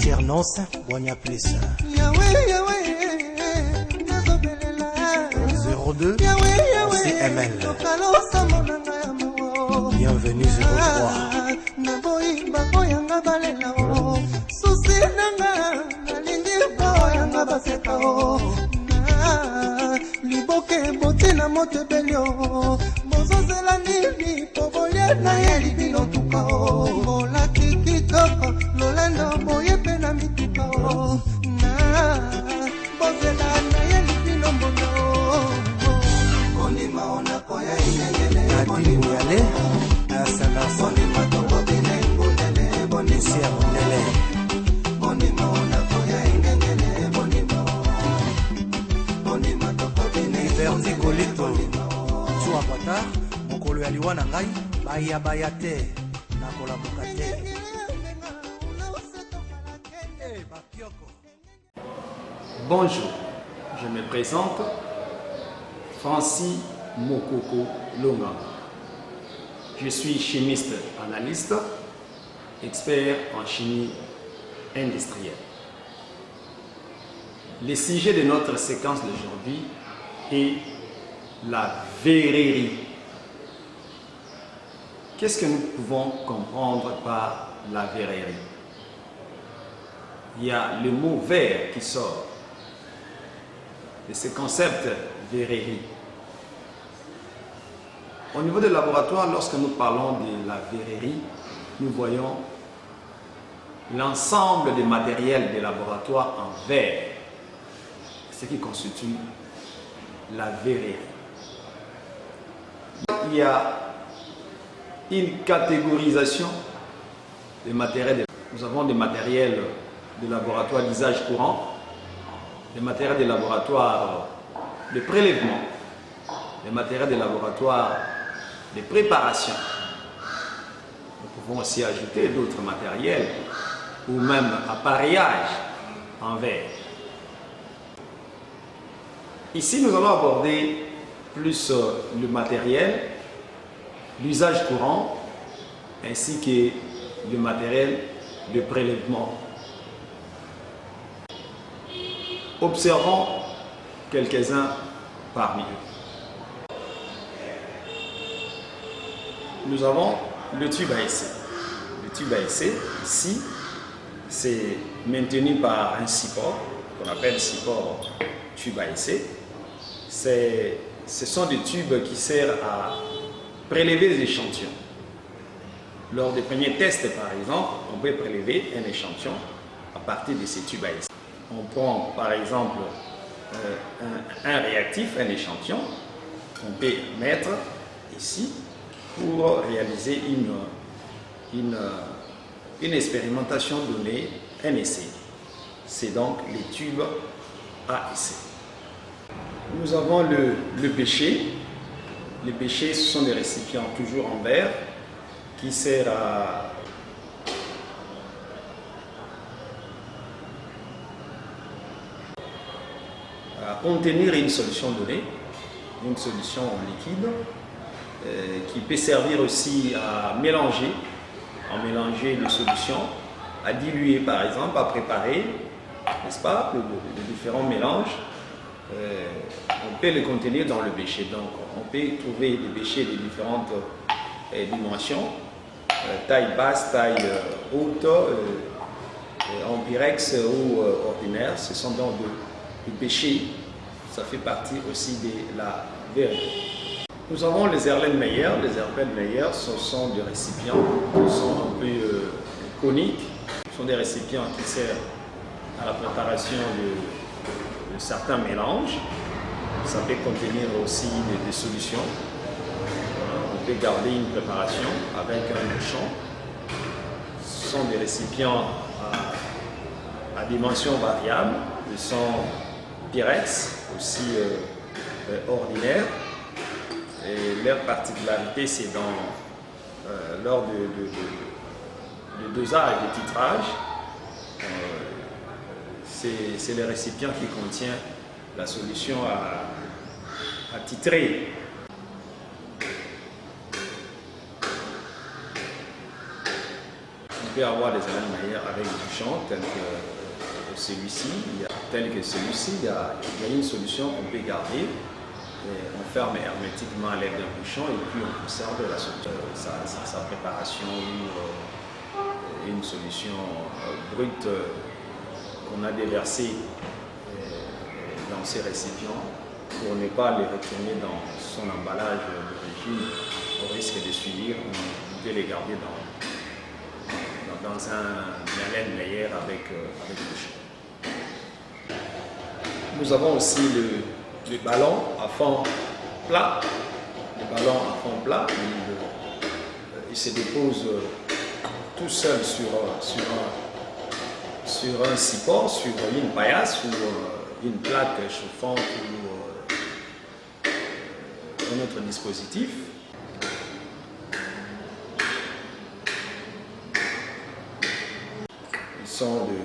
alternance Boigna Plessa 02 CML. Bienvenue 03. Liboke bote na motebelio bozozela nini pobolie na ye libino tukao mola kikitoko lolendo boye pe na mitukao na bozela na ye libino mbono onima ona koya ingengele Nadine Yale Asana onima toko bine ngulele Bonisia Mondele onima ona koya ingengele bonima Verti Colito Tua Pata Mokolo ya liwa na ngai baya te na kolaboka te. Bonjour, je me présente Francis Mokoko Longa. Je suis chimiste analyste, expert en chimie industrielle. Le sujet de notre séquence d'aujourd'hui est la verrerie. Qu'est-ce que nous pouvons comprendre par la verrerie? Il y a le mot verre qui sort de ce concept verrerie. Au niveau du laboratoire, lorsque nous parlons de la verrerie, nous voyons l'ensemble des matériels de laboratoire en verre, ce qui constitue la verrerie. Il y a une catégorisation des matériels. Nous avons des matériels de laboratoire d'usage courant, des matériels de laboratoire de prélèvement, des matériels de laboratoire de préparation. Nous pouvons aussi ajouter d'autres matériels ou même appareillage en verre. Ici, nous allons aborder plus le matériel, l'usage courant, ainsi que le matériel de prélèvement. Observons quelques-uns parmi eux. Nous avons le tube à essai. Le tube à essai, ici, c'est maintenu par un support, qu'on appelle support tube à essai. Ce sont des tubes qui servent à prélever des échantillons. Lors des premiers tests, par exemple, on peut prélever un échantillon à partir de ces tubes à essai. On prend, par exemple, un réactif, un échantillon, on peut mettre ici pour réaliser une expérimentation donnée, un essai. C'est donc les tubes à essai. Nous avons le péché. Les péchés, ce sont des récipients toujours en verre qui servent à contenir une solution donnée, une solution en liquide, qui peut servir aussi à mélanger les solutions, à diluer par exemple, à préparer, n'est-ce pas, de différents mélanges. On peut les contenir dans le bécher. Donc on peut trouver des béchers de différentes dimensions, taille basse, taille haute, en pyrex ou ordinaire. Ce sont donc des béchers. Ça fait partie aussi de la verrerie. Nous avons les Erlenmeyer. Les Erlenmeyer, ce sont des récipients qui sont un peu coniques. Ce sont des récipients qui servent à la préparation de certains mélanges. Ça peut contenir aussi des solutions. On peut garder une préparation avec un bouchon. Ce sont des récipients à dimension variable. Ils sont pyrex, aussi ordinaires. Et leur particularité, c'est lors de dosage et de titrage. C'est le récipient qui contient la solution à titrer. peut avoir des Hélène Meyer avec des bouchons tels que celui-ci. Il y a une solution qu'on peut garder. On ferme hermétiquement à l'aide d'un bouchon et puis on conserve sa préparation ou une solution brute qu'on a déversée dans ces récipients pour ne pas les retourner dans son emballage d'origine au risque de suivre. On peut les garder dans un Hélène Meyer avec bouchon. Nous avons aussi le ballon à fond plat. Le ballon à fond plat, il se dépose tout seul sur un support, sur une paillasse ou une plaque chauffante ou un autre dispositif. Ils sont de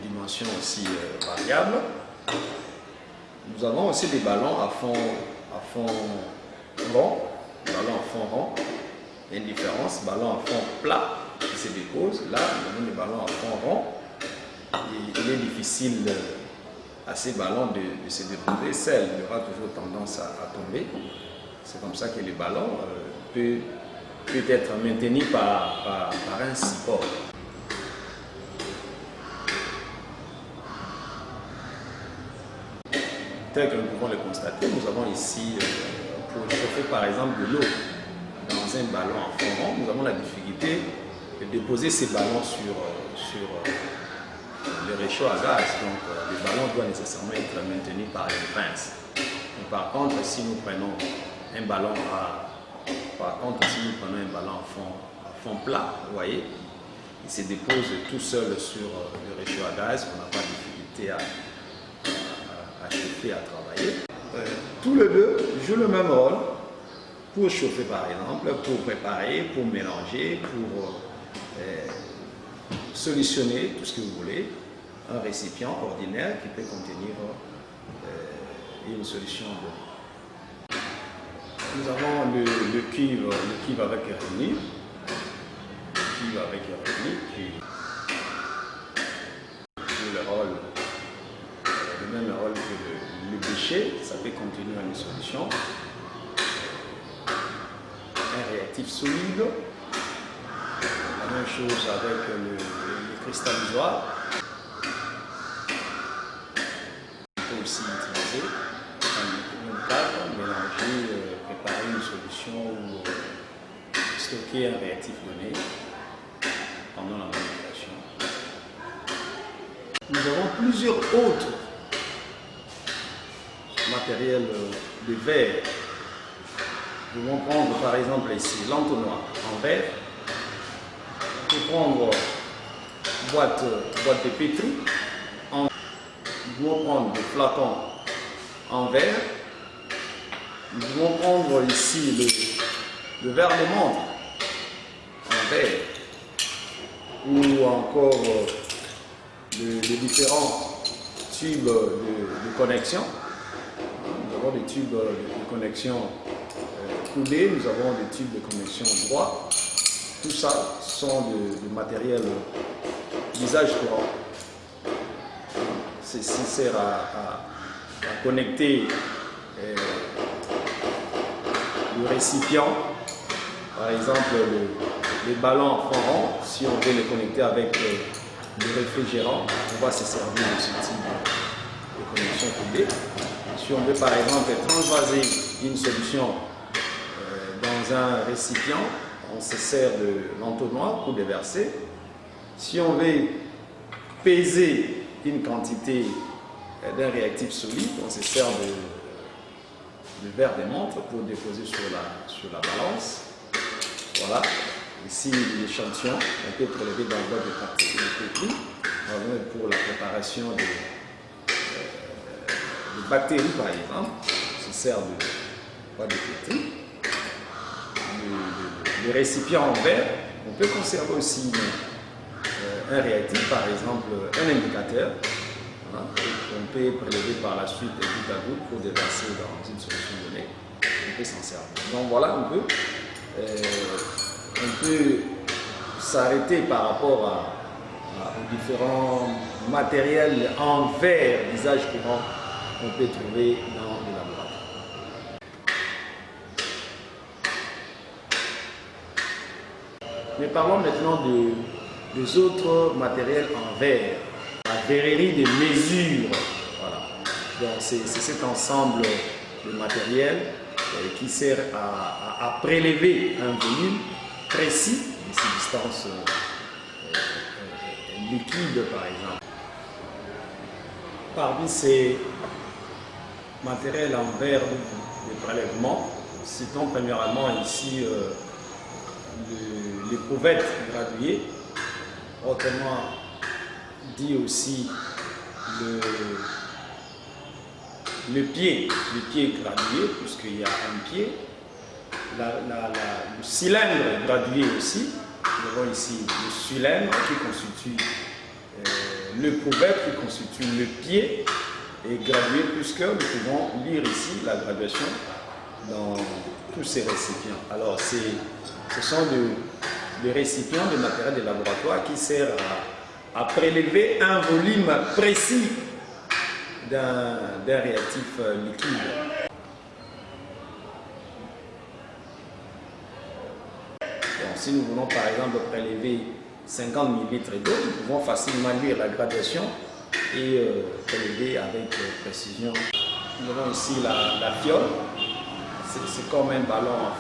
dimensions aussi variables. Nous avons aussi des ballons à fond rond. Ballon à fond rond. Il y a une différence. Ballon à fond plat qui se dépose. Là, nous avons des ballons à fond rond. Et il est difficile à ces ballons de se déposer. Celle aura toujours tendance à tomber. C'est comme ça que les ballons peut être maintenus par un support. Tel que nous pouvons le constater, nous avons ici, pour chauffer par exemple de l'eau dans un ballon en fond rond, nous avons la difficulté de déposer ces ballons sur le réchaud à gaz. Donc les ballons doivent nécessairement être maintenus par une pince. Mais par contre, si nous prenons un ballon à fond plat, vous voyez, il se dépose tout seul sur le réchaud à gaz, on n'a pas de difficulté à chauffer, à travailler. Tous les deux jouent le même rôle pour chauffer par exemple, pour préparer, pour mélanger, pour solutionner tout ce que vous voulez. Un récipient ordinaire qui peut contenir une solution d'eau. Nous avons le cuivre avec Rémi. Qui joue le même rôle que le déchet, ça peut contenir une solution. Un réactif solide. La même chose avec le cristallisoire. On peut aussi utiliser un cadre, mélanger, préparer une solution ou stocker un réactif donné pendant la manipulation. Nous avons plusieurs autres matériels de verre. Nous allons prendre par exemple ici l'entonnoir en verre. Nous pouvons prendre boîte de pétri. Nous allons prendre des flacons en verre. Nous allons prendre ici le verre de montre en verre. Ou encore les différents tubes de connexion. Nous avons des tubes de connexion coulés, nous avons des tubes de connexion droits. Tout ça sont de matériel d'usage courant. Ceci sert à connecter le récipient, par exemple les ballons en fond rond. Si on veut les connecter avec le réfrigérant, on va se servir de ce type de connexion coulée. Si on veut par exemple transvaser une solution dans un récipient, on se sert de l'entonnoir pour déverser. Si on veut peser une quantité d'un réactif solide, on se sert de verre de montre pour déposer sur la balance. Voilà. Ici, l'échantillon, on peut être prélevé dans le boîte de pétri. Pour la préparation de bactéries, par exemple, on se sert de boîte de pétri. Le récipient en verre, on peut conserver aussi un réactif, par exemple un indicateur. Voilà, on peut prélever par la suite goutte à goutte pour déverser dans une solution donnée. On peut s'en servir. Donc voilà un peu. On peut s'arrêter par rapport aux différents matériels en verre d'usage courant qu'on peut trouver dans les laboratoires. Mais parlons maintenant des autres matériels en verre, la verrerie de mesure. Voilà. Donc c'est cet ensemble de matériel qui sert à prélever un volume précis, des substances liquides par exemple. Parmi ces matériels en verre de prélèvement, citons premièrement ici l'éprouvette graduée, autrement dit aussi le pied gradué, puisqu'il y a un pied, le cylindre gradué aussi. Nous avons ici le cylindre qui constitue l'éprouvette, qui constitue le pied, et gradué, puisque nous pouvons lire ici la graduation dans tous ces récipients. Alors ce sont des récipients de matériel de laboratoire qui servent à prélever un volume précis d'un réactif liquide. Donc, si nous voulons par exemple prélever 50 ml d'eau, nous pouvons facilement lire la graduation et prélever avec précision. Nous avons ici la fiole. C'est comme un ballon en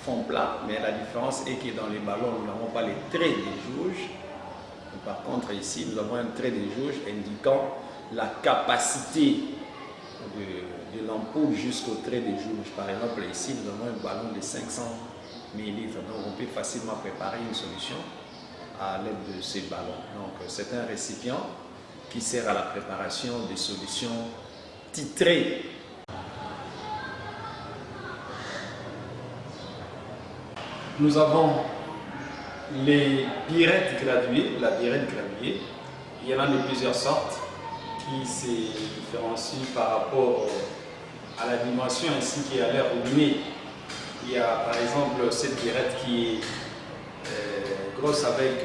fond plat, mais la différence est que dans les ballons, nous n'avons pas les traits des jauges. Par contre, ici, nous avons un trait de jauge indiquant la capacité de l'ampoule jusqu'au trait de jauge. Par exemple, ici, nous avons un ballon de 500 ml. Donc, on peut facilement préparer une solution à l'aide de ces ballons. Donc, c'est un récipient qui sert à la préparation des solutions titrées. Nous avons les birettes graduées, la birette graduée. Il y en a de plusieurs sortes qui se différencient par rapport à la dimension ainsi qui est à l'air robinet. Il y a par exemple cette birette qui est grosse avec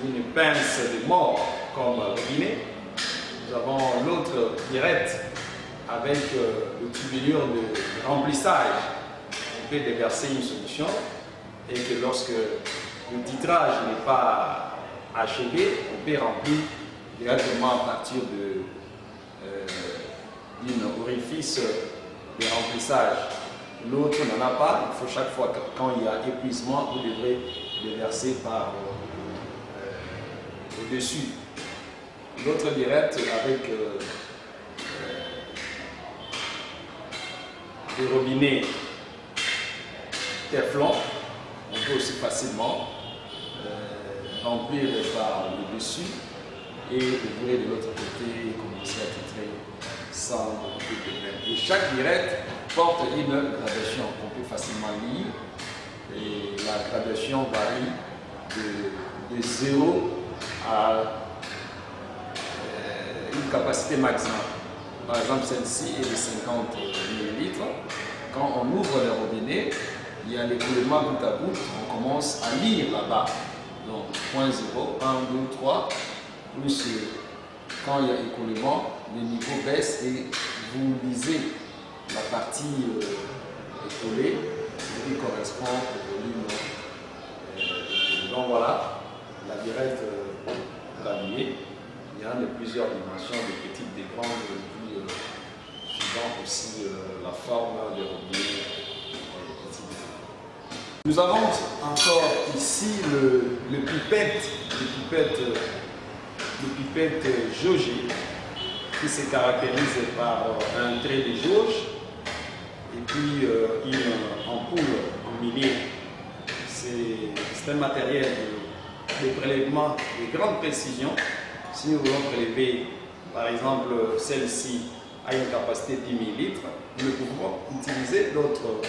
une pince de mort comme robinet. Nous avons l'autre birette avec le tubulure de remplissage. On peut déverser une solution et que lorsque le titrage n'est pas achevé, on peut remplir directement à partir d'un orifice de remplissage. L'autre n'en a pas, il faut chaque fois quand il y a épuisement, vous devrez déverser par au-dessus. L'autre birette avec des robinets Teflon, on peut aussi facilement remplir par le dessus et ouvrir de l'autre côté et commencer à titrer sans beaucoup de problème. Et chaque birette porte une gradation qu'on peut facilement lire et la gradation varie de 0 à une capacité maximale. Par exemple, celle-ci est de 50 ml. Quand on ouvre le robinet, il y a l'écoulement goutte à goutte, on commence à lire là-bas. Donc 0.0, 1, 2, 3, plus quand il y a écoulement, le niveau baisse et vous lisez la partie écoulée qui correspond au volume. Donc voilà, la birette graduée. Il y en a de plusieurs dimensions, de petites, des grandes, suivant aussi la forme des robinets. Nous avons encore ici le pipette jaugée qui se caractérise par un trait de jauge et puis une ampoule en millier. C'est un matériel de prélèvement de grande précision. Si nous voulons prélever par exemple celle-ci à une capacité de 10 ml, nous pouvons utiliser l'autre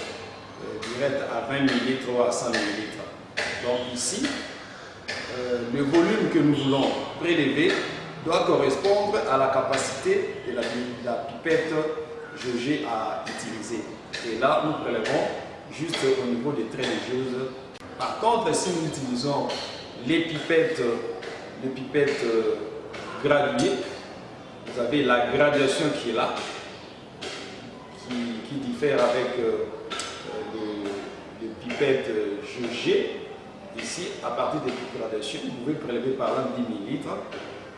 birette à 20 ml ou à 100 ml. Donc ici, le volume que nous voulons prélever doit correspondre à la capacité de la pipette jaugée à utiliser. Et là, nous prélevons juste au niveau des traits de choses. Par contre, si nous utilisons les pipettes graduées, vous avez la graduation qui est là, qui diffère avec les pipettes jugées. Ici, à partir des graduations, vous pouvez prélever par exemple 10 ml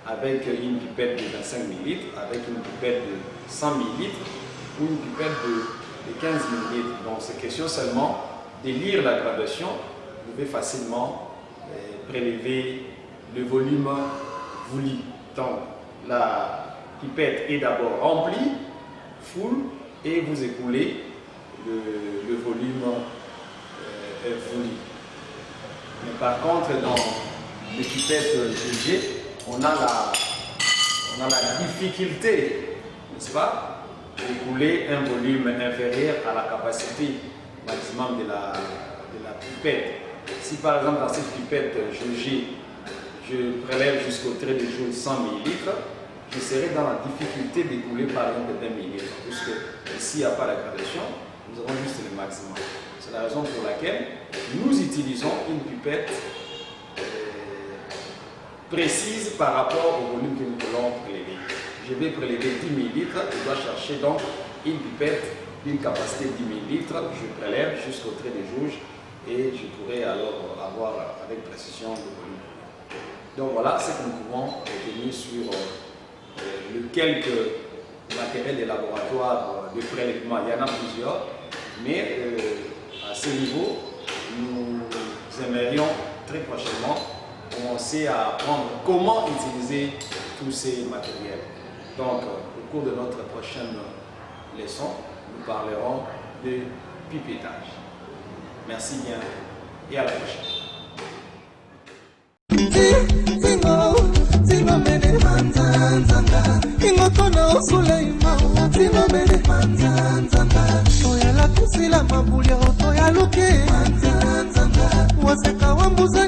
avec une pipette de 25 ml, avec une pipette de 100 ml ou une pipette de 15 ml. Donc c'est question seulement de lire la graduation. Vous pouvez facilement prélever le volume voulu. Donc la pipette est d'abord remplie, full, et vous écoulez le volume voulu. Mais par contre, dans les pipettes jugées, on a la difficulté, n'est-ce pas, d'écouler un volume inférieur à la capacité maximum de la pipette. Si par exemple dans cette pipette jugée, je prélève jusqu'au trait de jauge 100 ml, je serai dans la difficulté d'écouler par exemple d'un millilitre, puisque ici il n'y a pas la gradation, nous avons juste le maximum. C'est la raison pour laquelle nous utilisons une pipette précise par rapport au volume que nous voulons prélever. Je vais prélever 10 ml, je dois chercher donc une pipette d'une capacité de 10 ml, je prélève jusqu'au trait de jauge et je pourrai alors avoir avec précision le volume. Donc voilà ce que nous pouvons retenir sur le quelques matériels de laboratoire de prélèvement. Il y en a plusieurs, mais à ce niveau, nous aimerions très prochainement commencer à apprendre comment utiliser tous ces matériels. Donc, au cours de notre prochaine leçon, nous parlerons de pipettage. Merci bien et à la prochaine. Waseka wambuza